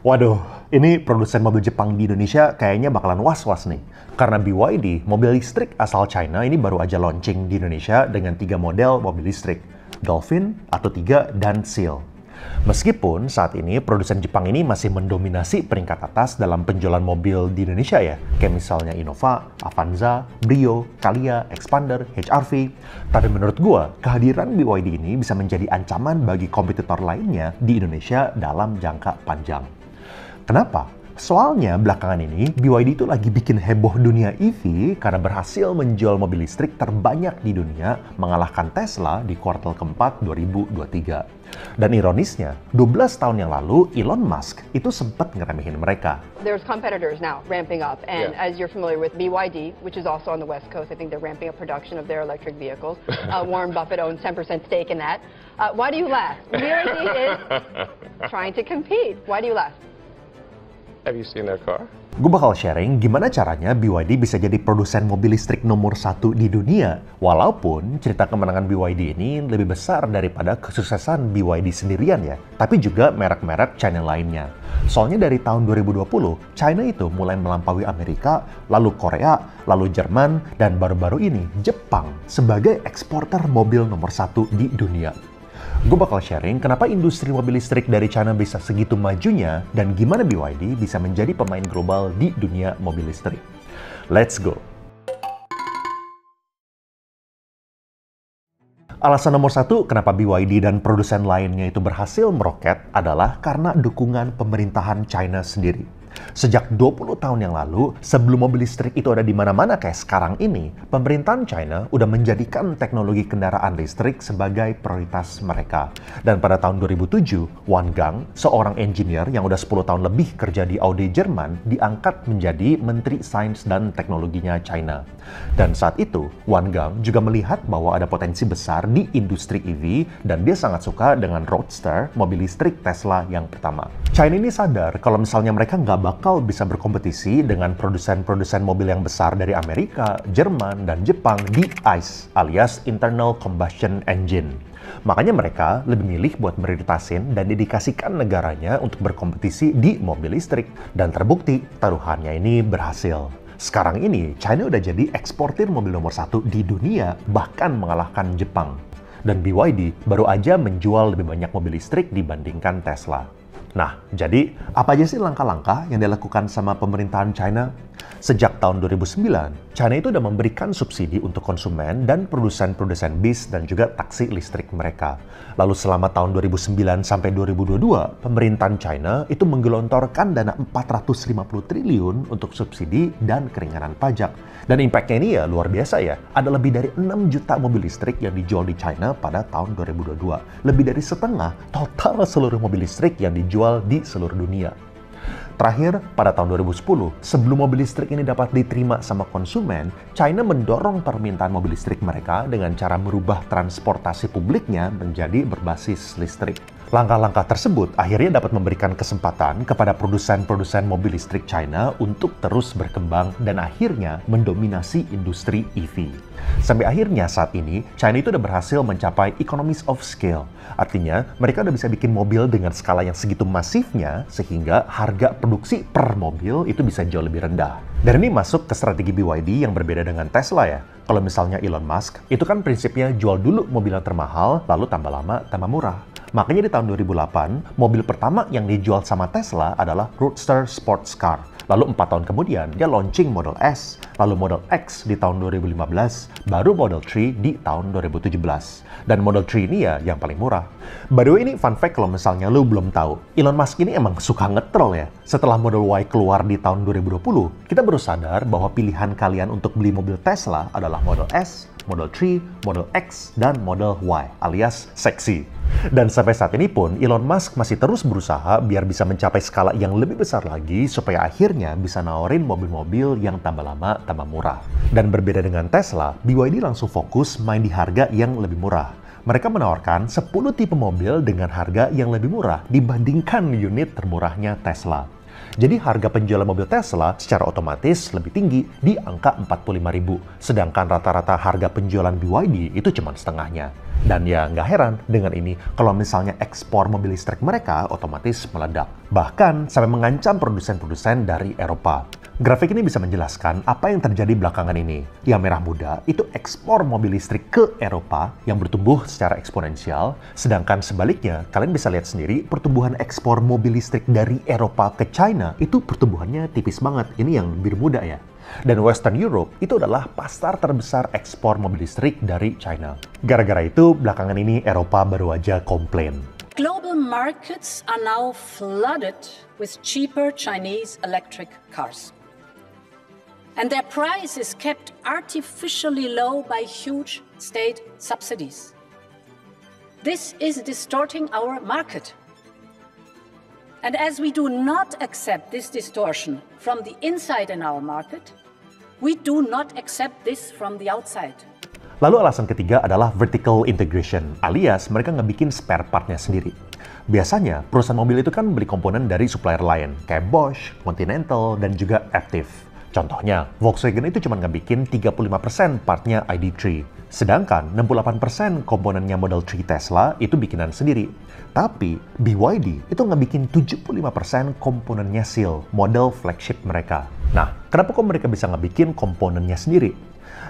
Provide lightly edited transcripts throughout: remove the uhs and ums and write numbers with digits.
Waduh, ini produsen mobil Jepang di Indonesia kayaknya bakalan was-was nih. Karena BYD, mobil listrik asal China ini baru aja launching di Indonesia dengan 3 model mobil listrik, Dolphin, Atto 3, dan Seal. Meskipun saat ini produsen Jepang ini masih mendominasi peringkat atas dalam penjualan mobil di Indonesia ya, kayak misalnya Innova, Avanza, Brio, Calya, Expander, HR-V. Tapi menurut gua, kehadiran BYD ini bisa menjadi ancaman bagi kompetitor lainnya di Indonesia dalam jangka panjang. Kenapa? Soalnya belakangan ini BYD itu lagi bikin heboh dunia EV karena berhasil menjual mobil listrik terbanyak di dunia, mengalahkan Tesla di kuartal keempat 2023. Dan ironisnya, 12 tahun yang lalu Elon Musk itu sempat ngeremehin mereka. There's competitors now ramping up, and as you're familiar with BYD, which is also on the West Coast, I think they're ramping up production of their electric vehicles. Warren Buffett owns 10% stake in that. Why do you laugh? BYD is trying to compete. Why do you laugh? Have you seen their car? Gue bakal sharing gimana caranya BYD bisa jadi produsen mobil listrik nomor 1 di dunia. Walaupun cerita kemenangan BYD ini lebih besar daripada kesuksesan BYD sendirian ya, tapi juga merek-merek China lainnya. Soalnya dari tahun 2020, China itu mulai melampaui Amerika, lalu Korea, lalu Jerman, dan baru-baru ini Jepang sebagai eksporter mobil nomor 1 di dunia. Gue bakal sharing kenapa industri mobil listrik dari China bisa segitu majunya dan gimana BYD bisa menjadi pemain global di dunia mobil listrik. Let's go! Alasan nomor 1 kenapa BYD dan produsen lainnya itu berhasil meroket adalah karena dukungan pemerintahan China sendiri. Sejak 20 tahun yang lalu, sebelum mobil listrik itu ada di mana-mana kayak sekarang ini, pemerintahan China udah menjadikan teknologi kendaraan listrik sebagai prioritas mereka. Dan pada tahun 2007, Wang Gang, seorang engineer yang udah 10 tahun lebih kerja di Audi Jerman, diangkat menjadi Menteri Sains dan Teknologinya China. Dan saat itu, Wang Gang juga melihat bahwa ada potensi besar di industri EV dan dia sangat suka dengan Roadster, mobil listrik Tesla yang pertama. China ini sadar kalau misalnya mereka nggak bakal bisa berkompetisi dengan produsen-produsen mobil yang besar dari Amerika, Jerman, dan Jepang di ICE alias Internal Combustion Engine. Makanya mereka lebih milih buat prioritasin dan dedikasikan negaranya untuk berkompetisi di mobil listrik. Dan terbukti, taruhannya ini berhasil. Sekarang ini, China udah jadi eksportir mobil nomor 1 di dunia, bahkan mengalahkan Jepang. Dan BYD baru aja menjual lebih banyak mobil listrik dibandingkan Tesla. Nah, jadi apa aja sih langkah-langkah yang dilakukan sama pemerintahan China? Sejak tahun 2009, China itu udah memberikan subsidi untuk konsumen dan produsen-produsen bis dan juga taksi listrik mereka. Lalu selama tahun 2009 sampai 2022, pemerintahan China itu menggelontorkan dana 450 triliun untuk subsidi dan keringanan pajak. Dan impact-nya ini ya luar biasa ya. Ada lebih dari 6 juta mobil listrik yang dijual di China pada tahun 2022. Lebih dari setengah total seluruh mobil listrik yang dijual di seluruh dunia. Terakhir, pada tahun 2010, sebelum mobil listrik ini dapat diterima sama konsumen, China mendorong permintaan mobil listrik mereka dengan cara merubah transportasi publiknya menjadi berbasis listrik. Langkah-langkah tersebut akhirnya dapat memberikan kesempatan kepada produsen-produsen mobil listrik China untuk terus berkembang dan akhirnya mendominasi industri EV. Sampai akhirnya saat ini, China itu udah berhasil mencapai economies of scale. Artinya, mereka udah bisa bikin mobil dengan skala yang segitu masifnya sehingga harga produksi per mobil itu bisa jauh lebih rendah. Dan ini masuk ke strategi BYD yang berbeda dengan Tesla ya. Kalau misalnya Elon Musk, itu kan prinsipnya jual dulu mobil yang termahal, lalu tambah lama, tambah murah. Makanya di tahun 2008, mobil pertama yang dijual sama Tesla adalah Roadster Sports Car. Lalu 4 tahun kemudian, dia launching Model S, lalu Model X di tahun 2015, baru Model 3 di tahun 2017. Dan Model 3 ini ya yang paling murah. By the way, ini fun fact kalau misalnya lu belum tahu, Elon Musk ini emang suka nge-troll ya. Setelah Model Y keluar di tahun 2020, kita baru sadar bahwa pilihan kalian untuk beli mobil Tesla adalah Model S, Model 3, Model X, dan Model Y alias seksi. Dan sampai saat ini pun, Elon Musk masih terus berusaha biar bisa mencapai skala yang lebih besar lagi supaya akhirnya bisa nawarin mobil-mobil yang tambah lama, tambah murah. Dan berbeda dengan Tesla, BYD langsung fokus main di harga yang lebih murah. Mereka menawarkan 10 tipe mobil dengan harga yang lebih murah dibandingkan unit termurahnya Tesla. Jadi harga penjualan mobil Tesla secara otomatis lebih tinggi di angka 45.000, sedangkan rata-rata harga penjualan BYD itu cuma setengahnya. Dan ya nggak heran dengan ini kalau misalnya ekspor mobil listrik mereka otomatis meledak. Bahkan sampai mengancam produsen-produsen dari Eropa. Grafik ini bisa menjelaskan apa yang terjadi belakangan ini. Yang merah muda itu ekspor mobil listrik ke Eropa yang bertumbuh secara eksponensial, sedangkan sebaliknya kalian bisa lihat sendiri pertumbuhan ekspor mobil listrik dari Eropa ke China itu pertumbuhannya tipis banget. Ini yang biru muda ya. Dan Western Europe itu adalah pasar terbesar ekspor mobil listrik dari China. Gara-gara itu belakangan ini Eropa baru aja komplain. Global markets are now flooded with cheaper Chinese electric cars. And their price is kept artificially low by huge state subsidies. This is distorting our market. And as we do not accept this distortion from the inside in our market, we do not accept this from the outside. Lalu alasan ketiga adalah vertical integration, alias mereka ngebikin spare partnya sendiri. Biasanya, perusahaan mobil itu kan beli komponen dari supplier lain, kayak Bosch, Continental, dan juga Aptiv. Contohnya, Volkswagen itu cuma ngebikin 35% partnya ID3. Sedangkan 68% komponennya Model 3 Tesla itu bikinan sendiri. Tapi BYD itu ngebikin 75% komponennya SEAL, model flagship mereka. Nah, kenapa kok mereka bisa ngebikin komponennya sendiri?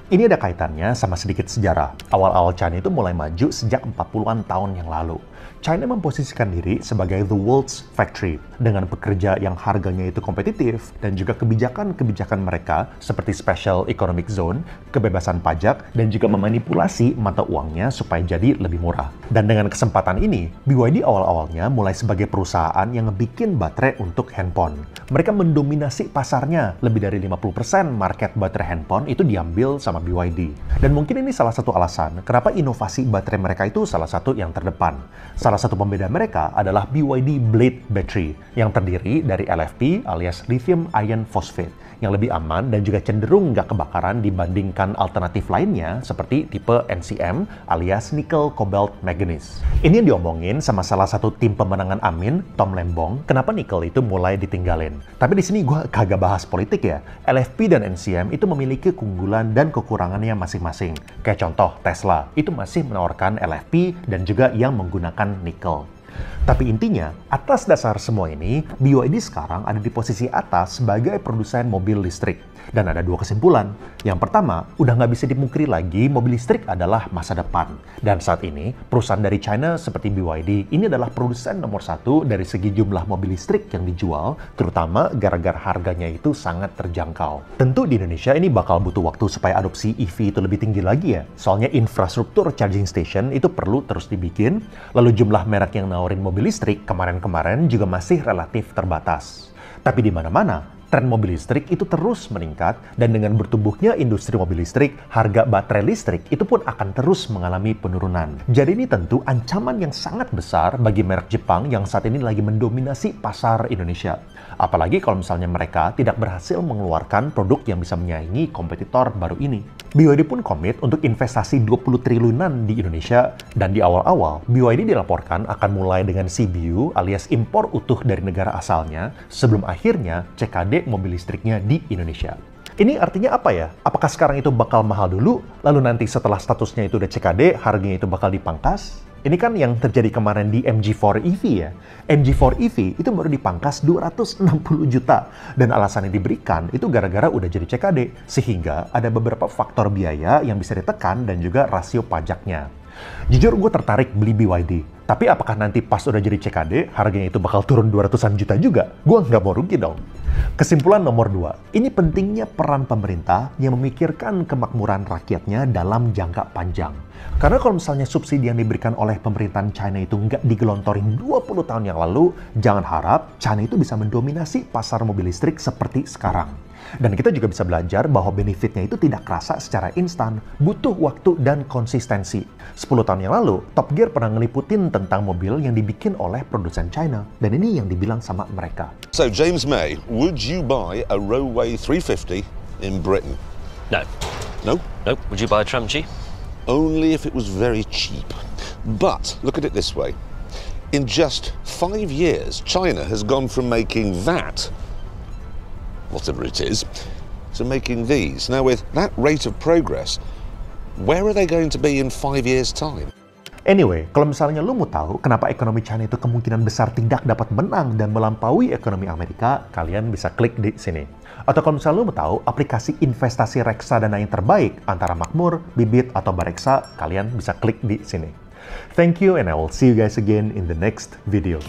Ini ada kaitannya sama sedikit sejarah. Awal-awal China itu mulai maju sejak 40-an tahun yang lalu. China memposisikan diri sebagai the world's factory dengan pekerja yang harganya itu kompetitif dan juga kebijakan-kebijakan mereka seperti special economic zone, kebebasan pajak, dan juga memanipulasi mata uangnya supaya jadi lebih murah. Dan dengan kesempatan ini, BYD awal-awalnya mulai sebagai perusahaan yang ngebikin baterai untuk handphone. Mereka mendominasi pasarnya, lebih dari 50% market baterai handphone itu diambil sama BYD. Dan mungkin ini salah satu alasan kenapa inovasi baterai mereka itu salah satu yang terdepan. Salah satu pembeda mereka adalah BYD Blade Battery yang terdiri dari LFP alias Lithium Iron Phosphate yang lebih aman dan juga cenderung nggak kebakaran dibandingkan alternatif lainnya seperti tipe NCM alias Nickel Cobalt Manganese. Ini yang diomongin sama salah satu tim pemenangan Amin, Tom Lembong, kenapa nickel itu mulai ditinggalin. Tapi di sini gue kagak bahas politik ya. LFP dan NCM itu memiliki keunggulan dan kekurangannya masing-masing. Kayak contoh Tesla, itu masih menawarkan LFP dan juga yang menggunakan nickel. Tapi intinya, atas dasar semua ini, BYD sekarang ada di posisi atas sebagai produsen mobil listrik. Dan ada dua kesimpulan. Yang pertama, udah nggak bisa dipungkiri lagi mobil listrik adalah masa depan. Dan saat ini, perusahaan dari China seperti BYD ini adalah produsen nomor satu dari segi jumlah mobil listrik yang dijual, terutama gara-gara harganya itu sangat terjangkau. Tentu di Indonesia ini bakal butuh waktu supaya adopsi EV itu lebih tinggi lagi ya. Soalnya infrastruktur charging station itu perlu terus dibikin, lalu jumlah merek yang nawarin mobil listrik kemarin-kemarin juga masih relatif terbatas. Tapi di mana-mana, tren mobil listrik itu terus meningkat dan dengan bertumbuhnya industri mobil listrik, harga baterai listrik itu pun akan terus mengalami penurunan. Jadi ini tentu ancaman yang sangat besar bagi merek Jepang yang saat ini lagi mendominasi pasar Indonesia. Apalagi kalau misalnya mereka tidak berhasil mengeluarkan produk yang bisa menyaingi kompetitor baru ini. BYD pun komit untuk investasi 20 triliunan di Indonesia dan di awal-awal BYD dilaporkan akan mulai dengan CBU alias impor utuh dari negara asalnya sebelum akhirnya CKD mobil listriknya di Indonesia. Ini artinya apa ya? Apakah sekarang itu bakal mahal dulu, lalu nanti setelah statusnya itu udah CKD, harganya itu bakal dipangkas? Ini kan yang terjadi kemarin di MG4 EV ya. MG4 EV itu baru dipangkas 260 juta. Dan alasan yang diberikan itu gara-gara udah jadi CKD. Sehingga ada beberapa faktor biaya yang bisa ditekan dan juga rasio pajaknya. Jujur gue tertarik beli BYD. Tapi apakah nanti pas udah jadi CKD, harganya itu bakal turun 200-an juta juga? Gue nggak mau rugi dong. Kesimpulan nomor 2, ini pentingnya peran pemerintah yang memikirkan kemakmuran rakyatnya dalam jangka panjang. Karena kalau misalnya subsidi yang diberikan oleh pemerintahan China itu nggak digelontorin 20 tahun yang lalu, jangan harap China itu bisa mendominasi pasar mobil listrik seperti sekarang. Dan kita juga bisa belajar bahwa benefitnya itu tidak kerasa secara instan, butuh waktu dan konsistensi. 10 tahun yang lalu, Top Gear pernah ngeliputin tentang mobil yang dibikin oleh produsen China. Dan ini yang dibilang sama mereka. So James May, would you buy a Rowway 350 in Britain? No. No? Nope. Would you buy a Tram G? Only if it was very cheap. But look at it this way. In just 5 years, China has gone from making that, whatever it is, to making these. Now with that rate of progress, where are they going to be in 5 years' time? Anyway, kalau misalnya lu mau tahu kenapa ekonomi China itu kemungkinan besar tidak dapat menang dan melampaui ekonomi Amerika, kalian bisa klik di sini. Atau kalau misalnya lu mau tahu aplikasi investasi reksadana yang terbaik antara Makmur, Bibit, atau Bareksa, kalian bisa klik di sini. Thank you and I will see you guys again in the next video.